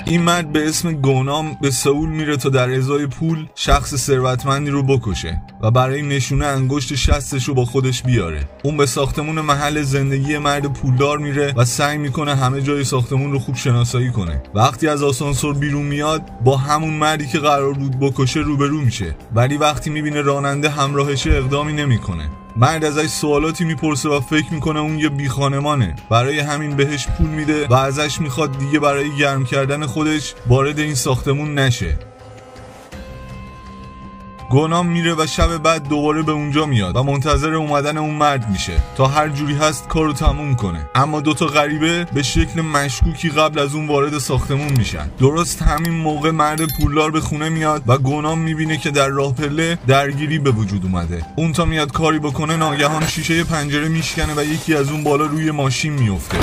این مرد به اسم گونام به سئول میره تا در ازای پول شخص ثروتمندی رو بکشه و برای نشونه انگشت شستش رو با خودش بیاره. اون به ساختمون محل زندگی مرد پولدار میره و سعی میکنه همه جای ساختمون رو خوب شناسایی کنه. وقتی از آسانسور بیرون میاد با همون مردی که قرار بود بکشه روبرو میشه، ولی وقتی میبینه راننده همراهشه اقدامی نمیکنه. مرد ازش سوالاتی میپرسه و فکر میکنه اون یه بیخانمانه، برای همین بهش پول میده و ازش میخواد دیگه برای گرم کردن خودش وارد این ساختمون نشه. گونام میره و شب بعد دوباره به اونجا میاد و منتظر اومدن اون مرد میشه تا هر جوری هست کارو تموم کنه. اما دوتا غریبه به شکل مشکوکی قبل از اون وارد ساختمون میشن. درست همین موقع مرد پولدار به خونه میاد و گونام میبینه که در راه پله درگیری به وجود اومده. اون تا میاد کاری بکنه ناگهان شیشه پنجره میشکنه و یکی از اون بالا روی ماشین میفته.